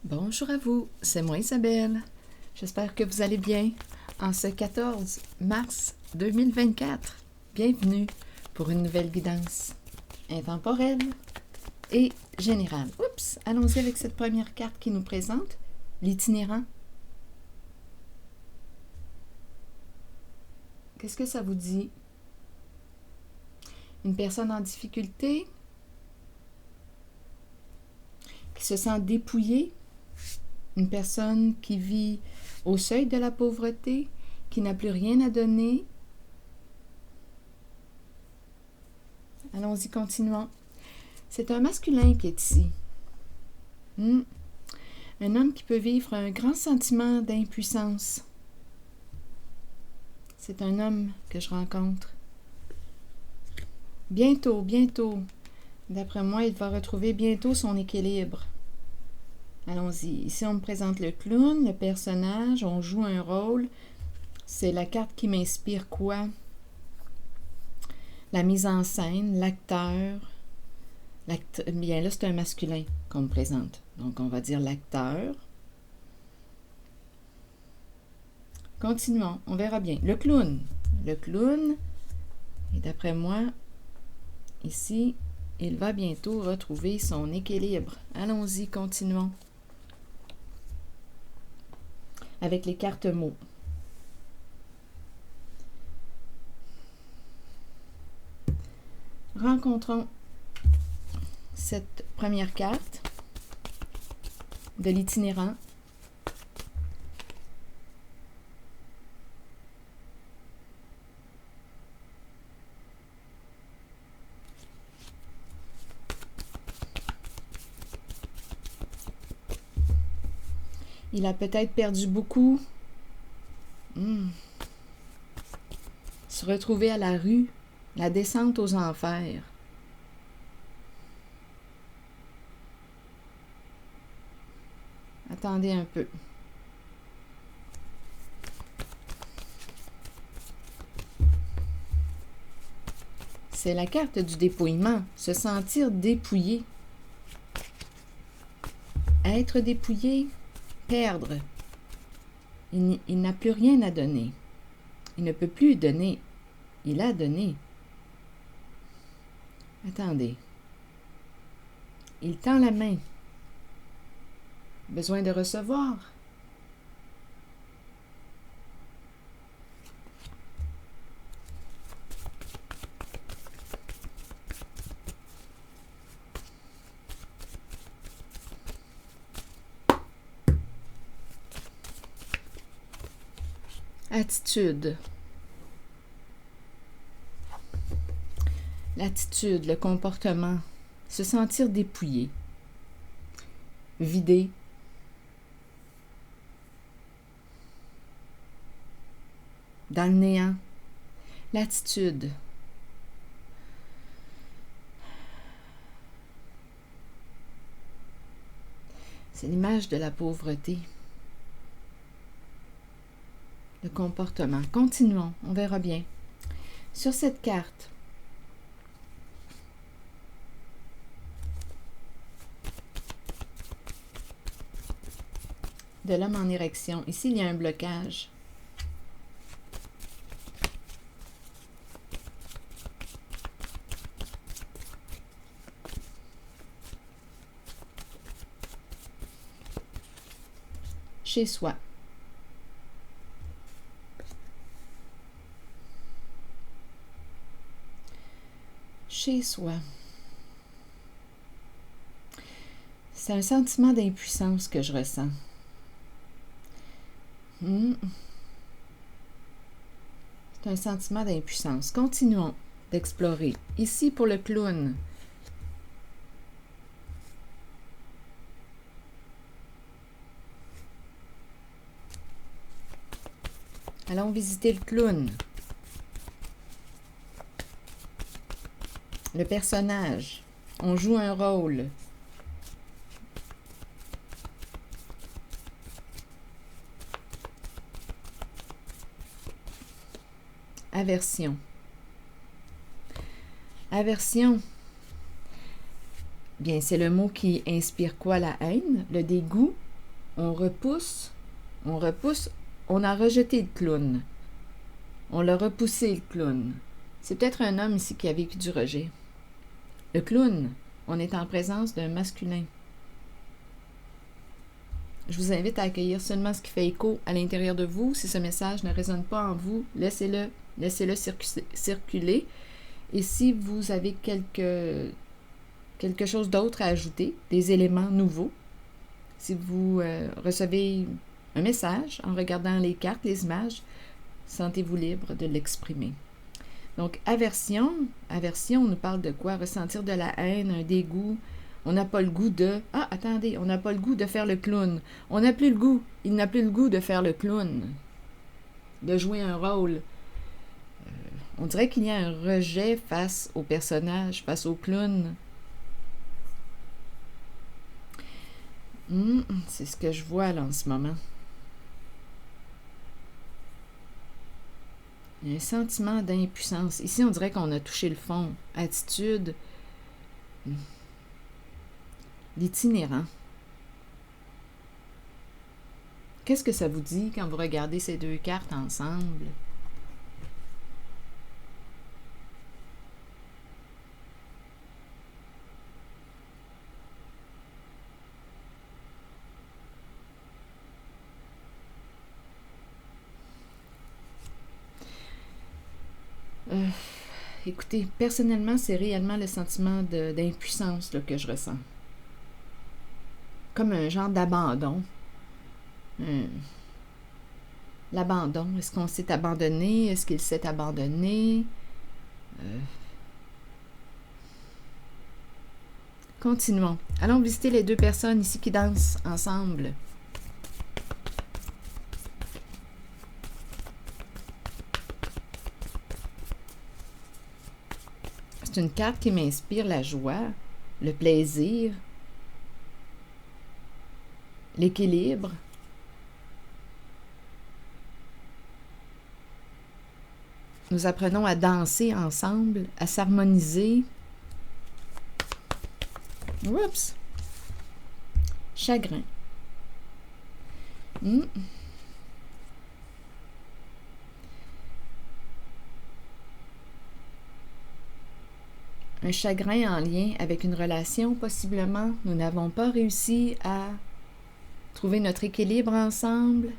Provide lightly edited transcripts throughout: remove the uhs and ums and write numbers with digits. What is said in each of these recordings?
Bonjour à vous, c'est moi Isabelle. J'espère que vous allez bien en ce 14 mars 2024. Bienvenue pour une nouvelle guidance intemporelle et générale. Oups, allons-y avec cette première carte qui nous présente l'itinérant. Qu'est-ce que ça vous dit? Une personne en difficulté qui se sent dépouillée, une personne qui vit au seuil de la pauvreté, qui n'a plus rien à donner. Allons-y, continuons. C'est un masculin qui est ici. Un homme qui peut vivre un grand sentiment d'impuissance. C'est un homme que je rencontre. Bientôt, d'après moi, il va retrouver bientôt son équilibre. Allons-y. Ici, on me présente le clown, le personnage, on joue un rôle. C'est la carte qui m'inspire quoi? La mise en scène, l'acteur. Bien là, c'est un masculin qu'on me présente. Donc, on va dire l'acteur. Continuons, on verra bien. Le clown. Le clown, et d'après moi, ici, il va bientôt retrouver son équilibre. Allons-y, continuons. Avec les cartes mots. Rencontrons cette première carte de l'itinérant. Il a peut-être perdu beaucoup. Se retrouver à la rue, la descente aux enfers. Attendez un peu. C'est la carte du dépouillement, se sentir dépouillé. Être dépouillé, perdre. Il n'a plus rien à donner. Il ne peut plus donner. Il a donné. Attendez. Il tend la main. Besoin de recevoir. Attitude. L'attitude, le comportement. Se sentir dépouillé. Vidé. Dans le néant. L'attitude. C'est l'image de la pauvreté. Le comportement. Continuons, on verra bien. Sur cette carte, de l'homme en érection, ici il y a un blocage. Chez soi. Chez soi. C'est un sentiment d'impuissance que je ressens. C'est un sentiment d'impuissance. Continuons d'explorer. Ici pour le clown. Allons visiter le clown. Le personnage. On joue un rôle. Aversion. Aversion. Bien, c'est le mot qui inspire quoi? La haine, le dégoût, on repousse, on a rejeté le clown. On l'a repoussé, le clown. C'est peut-être un homme ici qui a vécu du rejet. Le clown, on est en présence d'un masculin. Je vous invite à accueillir seulement ce qui fait écho à l'intérieur de vous. Si ce message ne résonne pas en vous, laissez-le circuler. Et si vous avez quelque chose d'autre à ajouter, des éléments nouveaux, si vous recevez un message en regardant les cartes, les images, sentez-vous libre de l'exprimer. Donc, aversion, on nous parle de quoi? Ressentir de la haine, un dégoût. On n'a pas le goût de... Ah, attendez, on n'a pas le goût de faire le clown. On n'a plus le goût. Il n'a plus le goût de faire le clown, de jouer un rôle. On dirait qu'il y a un rejet face au personnage, face au clown. C'est ce que je vois là en ce moment. Il y a un sentiment d'impuissance. Ici, on dirait qu'on a touché le fond. Attitude. L'itinérant. Qu'est-ce que ça vous dit quand vous regardez ces deux cartes ensemble? Écoutez, personnellement, c'est réellement le sentiment d'impuissance que je ressens. Comme un genre d'abandon. L'abandon. Est-ce qu'on s'est abandonné? Est-ce qu'il s'est abandonné? Continuons. Allons visiter les deux personnes ici qui dansent ensemble. C'est une carte qui m'inspire la joie, le plaisir, l'équilibre. Nous apprenons à danser ensemble, à s'harmoniser. Oups! Chagrin. Un chagrin en lien avec une relation, possiblement. Nous n'avons pas réussi à trouver notre équilibre ensemble.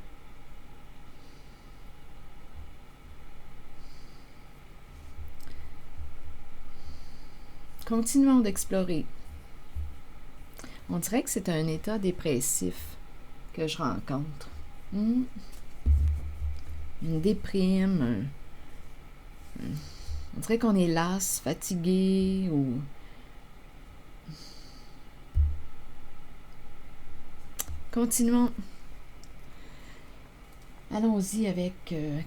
Continuons d'explorer. On dirait que c'est un état dépressif que je rencontre. Une déprime. On dirait qu'on est lasse, fatigué ou... Continuons. Allons-y avec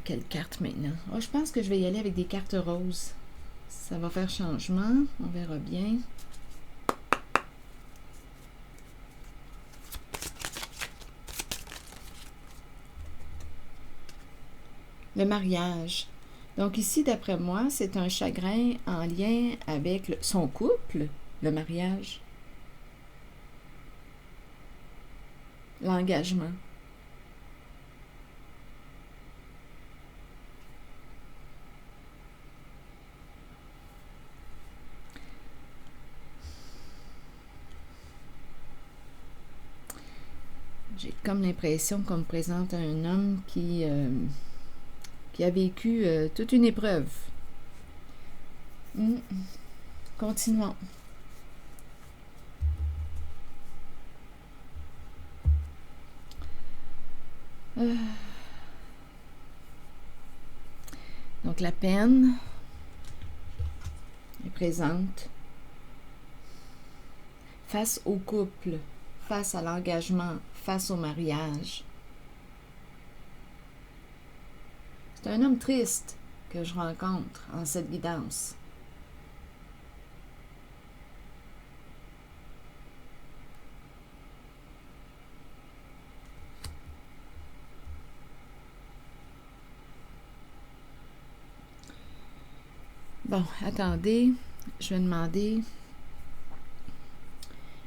quelle carte maintenant? Oh, je pense que je vais y aller avec des cartes roses. Ça va faire changement. On verra bien. Le mariage. Donc ici, d'après moi, c'est un chagrin en lien avec son couple, le mariage, l'engagement. J'ai comme l'impression qu'on me présente un homme qui a vécu toute une épreuve. Continuons. Donc la peine est présente face au couple, face à l'engagement, face au mariage. C'est un homme triste que je rencontre en cette guidance. Bon, attendez, je vais demander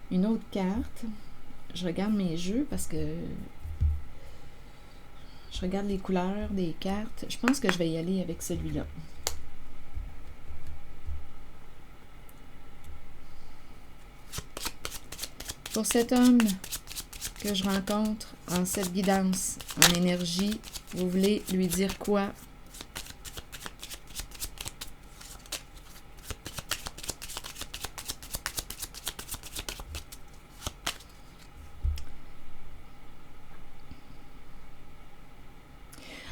une autre carte. je regarde mes jeux parce que je regarde les couleurs des cartes. Je pense que je vais y aller avec celui-là. Pour cet homme que je rencontre en cette guidance, en énergie, vous voulez lui dire quoi?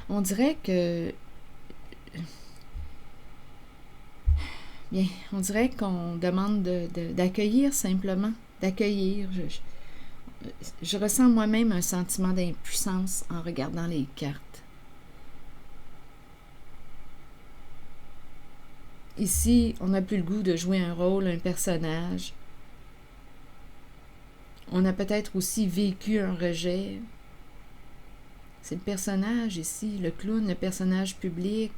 On dirait que... Bien, on dirait qu'on demande d'accueillir simplement, d'accueillir. Je ressens moi-même un sentiment d'impuissance en regardant les cartes. Ici, on n'a plus le goût de jouer un rôle, un personnage. On a peut-être aussi vécu un rejet. C'est le personnage ici, le clown, le personnage public.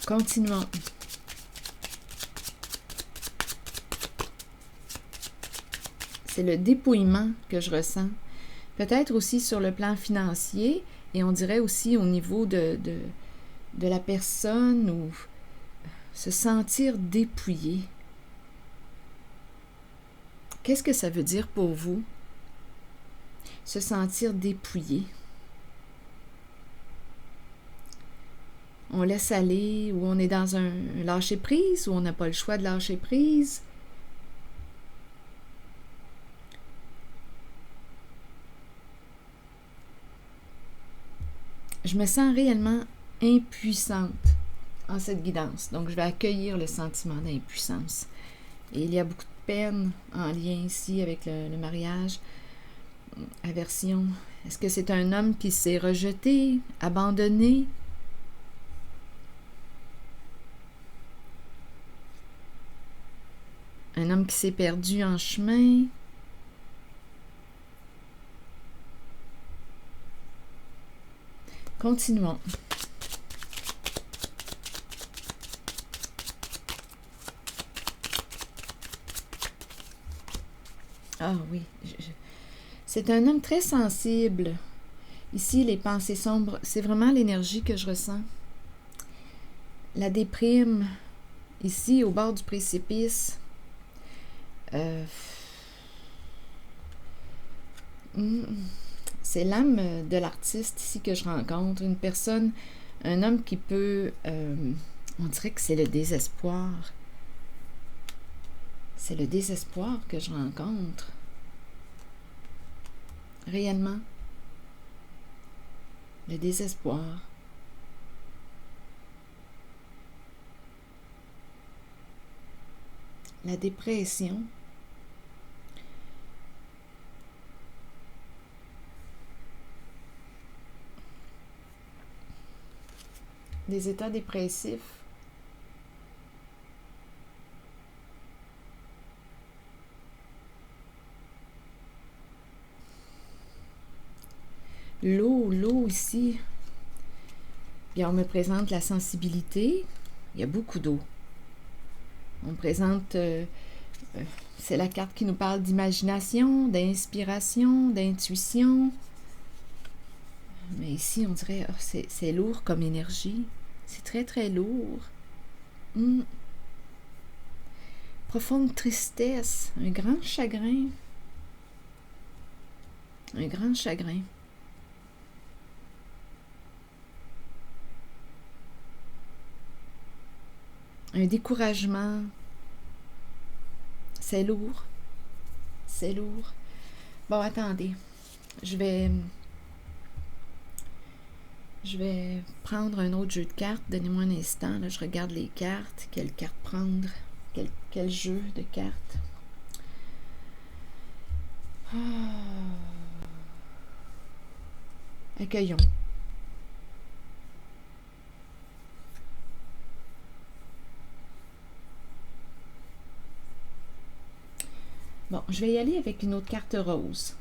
Continuons. C'est le dépouillement que je ressens. Peut-être aussi sur le plan financier, et on dirait aussi au niveau de la personne, ou se sentir dépouillé. Qu'est-ce que ça veut dire pour vous? Se sentir dépouillé. On laisse aller, ou on est dans un lâcher-prise, ou on n'a pas le choix de lâcher prise. Je me sens réellement impuissante en cette guidance. Donc, je vais accueillir le sentiment d'impuissance. Et il y a beaucoup de peine en lien ici avec le mariage. Aversion. Est-ce que c'est un homme qui s'est rejeté, abandonné? Un homme qui s'est perdu en chemin? Continuons. Ah oui, c'est un homme très sensible. Ici, les pensées sombres, c'est vraiment l'énergie que je ressens. La déprime, ici, au bord du précipice. C'est l'âme de l'artiste ici que je rencontre. Une personne, un homme qui peut... on dirait que c'est le désespoir. C'est le désespoir que je rencontre. Réellement. Le désespoir. La dépression. Des états dépressifs. L'eau ici. Bien, on me présente la sensibilité. Il y a beaucoup d'eau. On me présente... c'est la carte qui nous parle d'imagination, d'inspiration, d'intuition. Mais ici, on dirait, oh, c'est lourd comme énergie. C'est très, très lourd. Profonde tristesse, un grand chagrin. Un grand chagrin. Un découragement. C'est lourd. C'est lourd. Bon, attendez. Je vais prendre un autre jeu de cartes. Donnez-moi un instant. Là, je regarde les cartes. Quelle carte prendre? Quel jeu de cartes? Accueillons. Bon, je vais y aller avec une autre carte rose.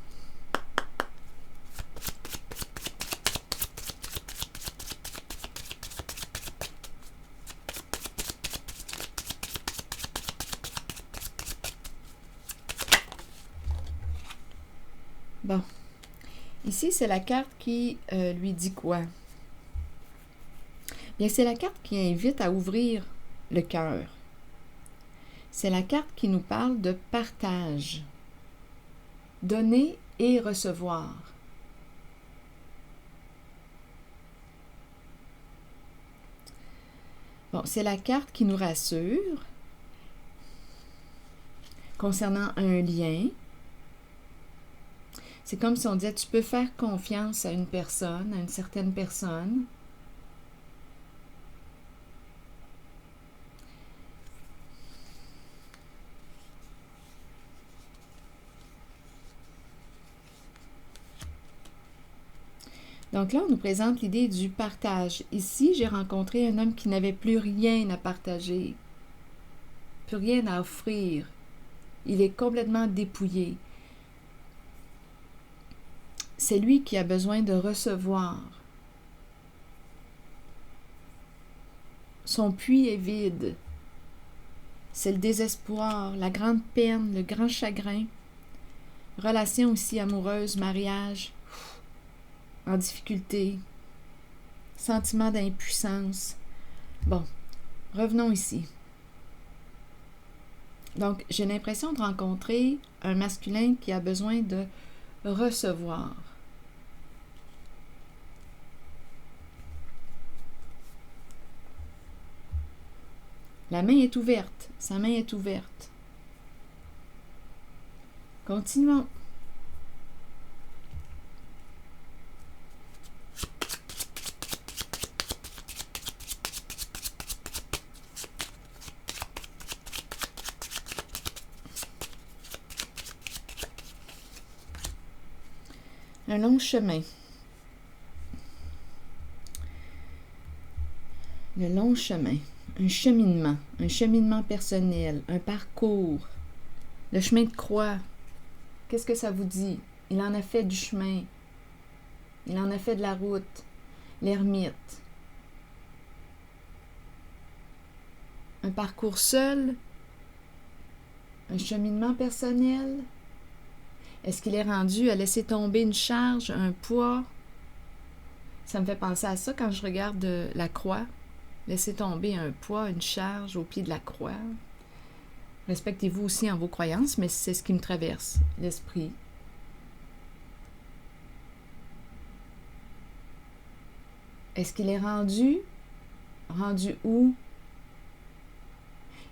Bon. Ici, c'est la carte qui lui dit quoi? Bien, c'est la carte qui invite à ouvrir le cœur. C'est la carte qui nous parle de partage. Donner et recevoir. Bon, c'est la carte qui nous rassure concernant un lien. C'est comme si on disait, tu peux faire confiance à une personne, à une certaine personne. Donc là, on nous présente l'idée du partage. Ici, j'ai rencontré un homme qui n'avait plus rien à partager, plus rien à offrir. Il est complètement dépouillé. C'est lui qui a besoin de recevoir. Son puits est vide. C'est le désespoir, la grande peine, le grand chagrin. Relation aussi amoureuse, mariage, en difficulté, sentiment d'impuissance. Bon, revenons ici. Donc, j'ai l'impression de rencontrer un masculin qui a besoin de recevoir. La main est ouverte, sa main est ouverte. Continuons. Un long chemin. Le long chemin. Un cheminement personnel, un parcours. Le chemin de croix. Qu'est-ce que ça vous dit? Il en a fait du chemin. Il en a fait de la route. L'ermite. Un parcours seul. Un cheminement personnel. Est-ce qu'il est rendu à laisser tomber une charge, un poids? Ça me fait penser à ça quand je regarde la croix. Laissez tomber un poids, une charge au pied de la croix. Respectez-vous aussi en vos croyances, mais c'est ce qui me traverse l'esprit. Est-ce qu'il est rendu? Rendu où?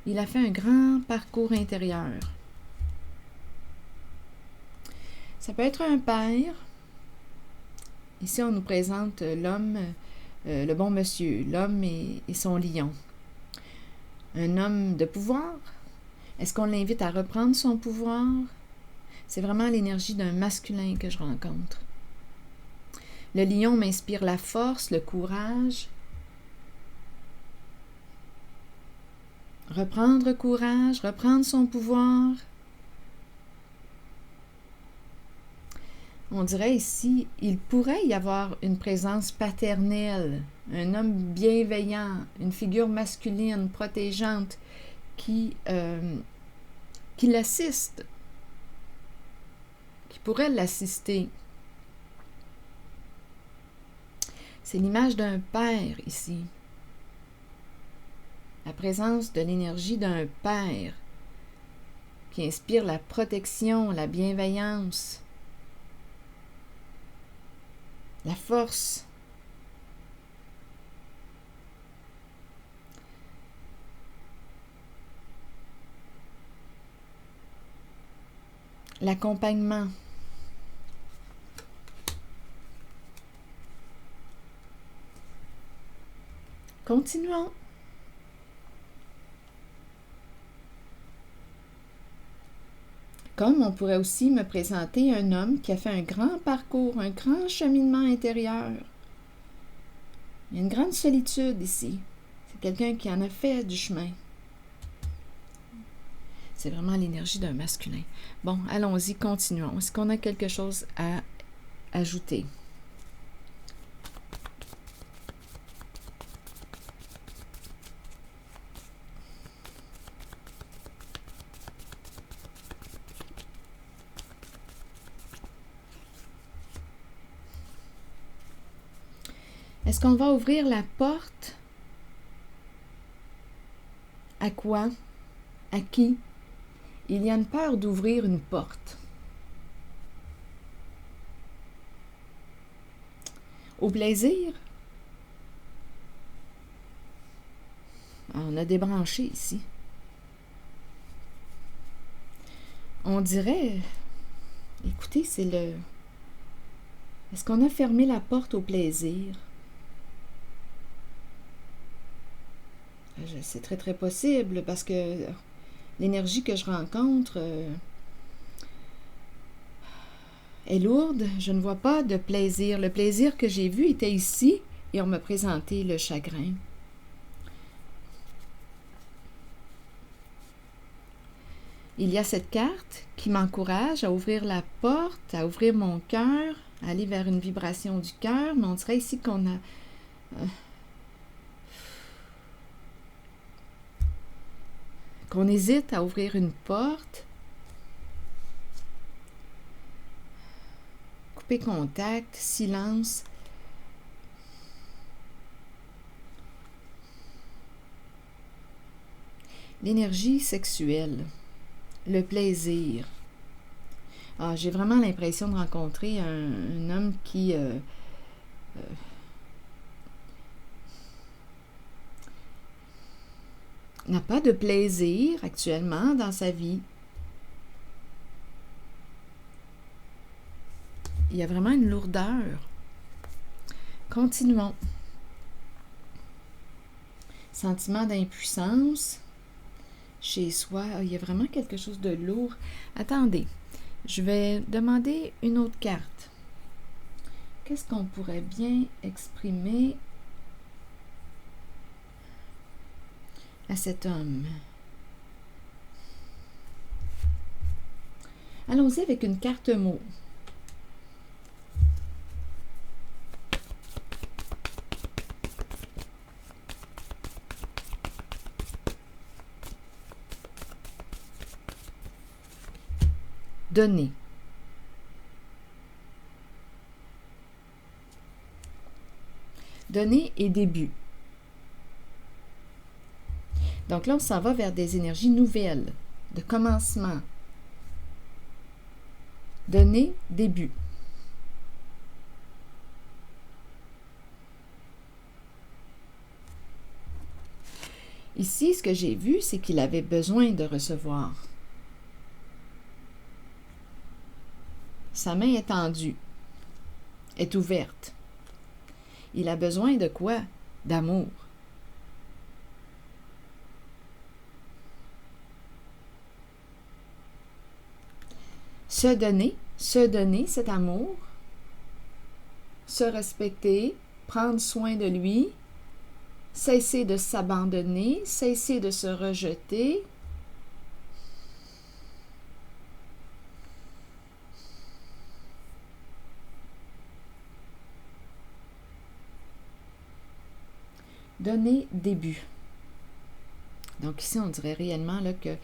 Il a fait un grand parcours intérieur. Ça peut être un père. Ici, on nous présente l'homme, le bon monsieur, l'homme et son lion. Un homme de pouvoir. Est-ce qu'on l'invite à reprendre son pouvoir? C'est vraiment l'énergie d'un masculin que je rencontre. Le lion m'inspire la force, le courage. Reprendre courage, reprendre son pouvoir. On dirait ici, il pourrait y avoir une présence paternelle, un homme bienveillant, une figure masculine, protégeante, qui l'assiste, qui pourrait l'assister. C'est l'image d'un père ici. La présence de l'énergie d'un père qui inspire la protection, la bienveillance, la force. L'accompagnement. Continuons. Comme on pourrait aussi me présenter un homme qui a fait un grand parcours, un grand cheminement intérieur. Il y a une grande solitude ici. C'est quelqu'un qui en a fait du chemin. C'est vraiment l'énergie d'un masculin. Bon, allons-y, continuons. Est-ce qu'on a quelque chose à ajouter? Est-ce qu'on va ouvrir la porte? À quoi? À qui? Il y a une peur d'ouvrir une porte. Au plaisir? On a débranché ici. On dirait... Écoutez, c'est le... Est-ce qu'on a fermé la porte au plaisir? C'est très, très possible parce que l'énergie que je rencontre est lourde. Je ne vois pas de plaisir. Le plaisir que j'ai vu était ici et on m'a présenté le chagrin. Il y a cette carte qui m'encourage à ouvrir la porte, à ouvrir mon cœur, à aller vers une vibration du cœur, mais on dirait ici qu'on a... qu'on hésite à ouvrir une porte. Couper contact, silence. L'énergie sexuelle, le plaisir. Ah, j'ai vraiment l'impression de rencontrer un homme qui n'a pas de plaisir actuellement dans sa vie. Il y a vraiment une lourdeur. Continuons. Sentiment d'impuissance chez soi. Il y a vraiment quelque chose de lourd. Attendez, je vais demander une autre carte. Qu'est-ce qu'on pourrait bien exprimer à cet homme? Allons-y avec une carte mot. Donner. Donner et début. Donc là, on s'en va vers des énergies nouvelles, de commencement. Donner, début. Ici, ce que j'ai vu, c'est qu'il avait besoin de recevoir. Sa main est tendue, est ouverte. Il a besoin de quoi? D'amour. Se donner cet amour, se respecter, prendre soin de lui, cesser de s'abandonner, cesser de se rejeter. Donner début. Donc ici, on dirait réellement là, que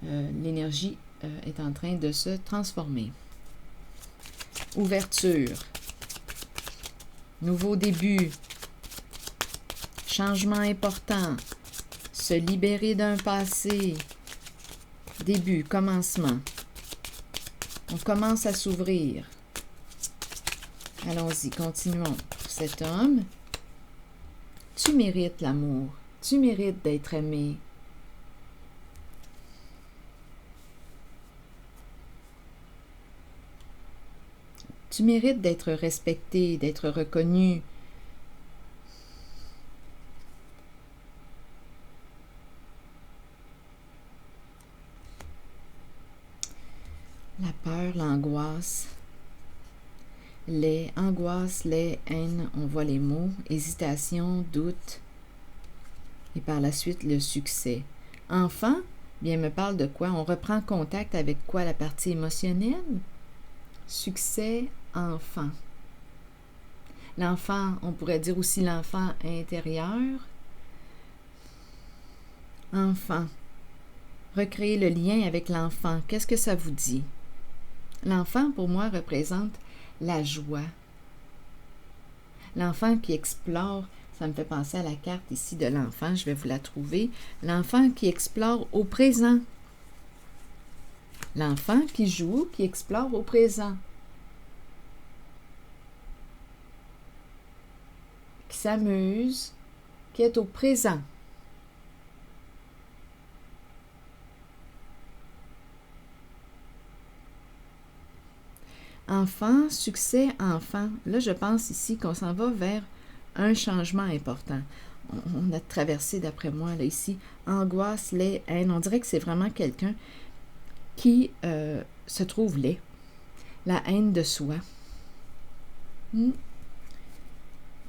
l'énergie est en train de se transformer. Ouverture. Nouveau début. Changement important. Se libérer d'un passé. Début, commencement. On commence à s'ouvrir. Allons-y, continuons. Pour cet homme, tu mérites l'amour. Tu mérites d'être aimé. Tu mérites d'être respecté, d'être reconnu. La peur, l'angoisse, les angoisses, les haines, on voit les mots, hésitation, doute, et par la suite le succès. Enfant, bien me parle de quoi? On reprend contact avec quoi? La partie émotionnelle? Succès, enfant. L'enfant, on pourrait dire aussi l'enfant intérieur. Enfant. Recréer le lien avec l'enfant. Qu'est-ce que ça vous dit? L'enfant, pour moi, représente la joie. L'enfant qui explore, ça me fait penser à la carte ici de l'enfant, je vais vous la trouver. L'enfant qui explore au présent. L'enfant qui joue, qui explore au présent. Qui s'amuse, qui est au présent. Enfant, succès, enfant. Là, je pense ici qu'on s'en va vers un changement important. On a traversé, d'après moi, là, ici, angoisse, laid, haine. On dirait que c'est vraiment quelqu'un qui se trouve laid. La haine de soi.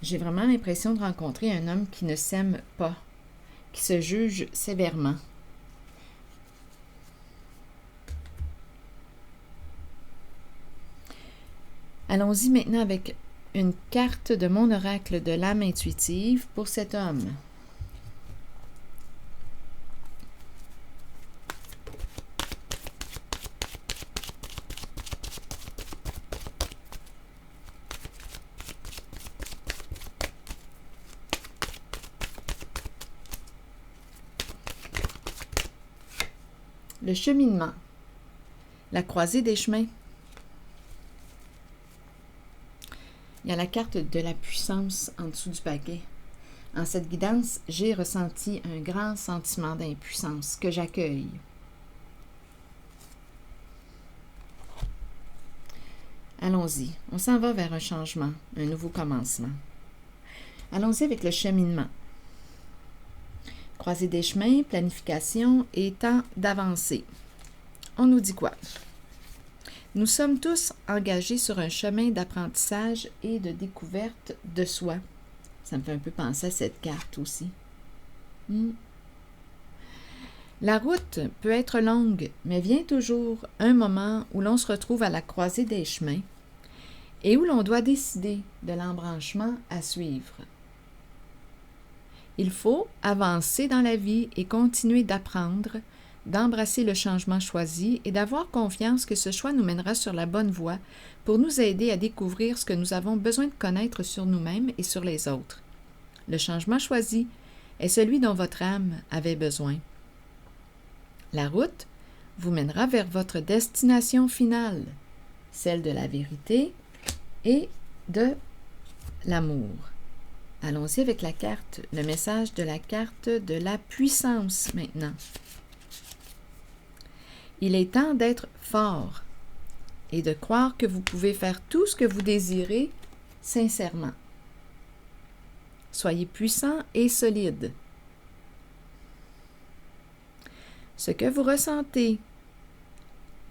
J'ai vraiment l'impression de rencontrer un homme qui ne s'aime pas, qui se juge sévèrement. Allons-y maintenant avec une carte de mon oracle de l'âme intuitive pour cet homme. Le cheminement, la croisée des chemins. Il y a la carte de la puissance en dessous du paquet. En cette guidance, j'ai ressenti un grand sentiment d'impuissance que j'accueille. Allons-y, on s'en va vers un changement, un nouveau commencement. Allons-y avec le cheminement. Croisée des chemins, planification et temps d'avancer. On nous dit quoi? Nous sommes tous engagés sur un chemin d'apprentissage et de découverte de soi. Ça me fait un peu penser à cette carte aussi. La route peut être longue, mais vient toujours un moment où l'on se retrouve à la croisée des chemins et où l'on doit décider de l'embranchement à suivre. Il faut avancer dans la vie et continuer d'apprendre, d'embrasser le changement choisi et d'avoir confiance que ce choix nous mènera sur la bonne voie pour nous aider à découvrir ce que nous avons besoin de connaître sur nous-mêmes et sur les autres. Le changement choisi est celui dont votre âme avait besoin. La route vous mènera vers votre destination finale, celle de la vérité et de l'amour. Allons-y avec la carte, le message de la carte de la puissance maintenant. Il est temps d'être fort et de croire que vous pouvez faire tout ce que vous désirez sincèrement. Soyez puissant et solide. Ce que vous ressentez,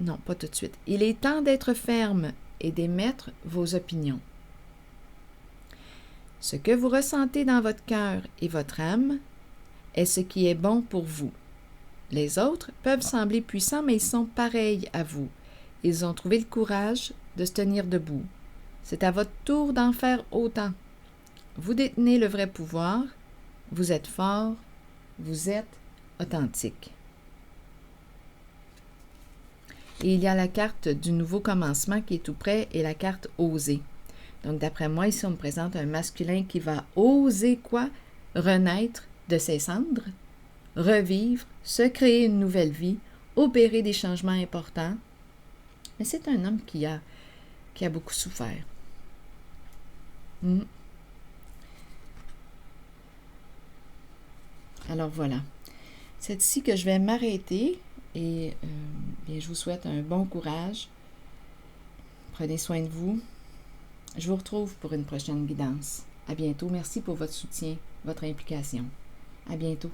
non, pas tout de suite. Il est temps d'être ferme et d'émettre vos opinions. Ce que vous ressentez dans votre cœur et votre âme est ce qui est bon pour vous. Les autres peuvent sembler puissants, mais ils sont pareils à vous. Ils ont trouvé le courage de se tenir debout. C'est à votre tour d'en faire autant. Vous détenez le vrai pouvoir, vous êtes fort, vous êtes authentique. Et il y a la carte du nouveau commencement qui est tout près et la carte oser. Donc, d'après moi, ici, on me présente un masculin qui va oser quoi? Renaître de ses cendres, revivre, se créer une nouvelle vie, opérer des changements importants. Mais c'est un homme qui a beaucoup souffert. Alors voilà. C'est ici que je vais m'arrêter et bien, je vous souhaite un bon courage. Prenez soin de vous. Je vous retrouve pour une prochaine guidance. À bientôt. Merci pour votre soutien, votre implication. À bientôt.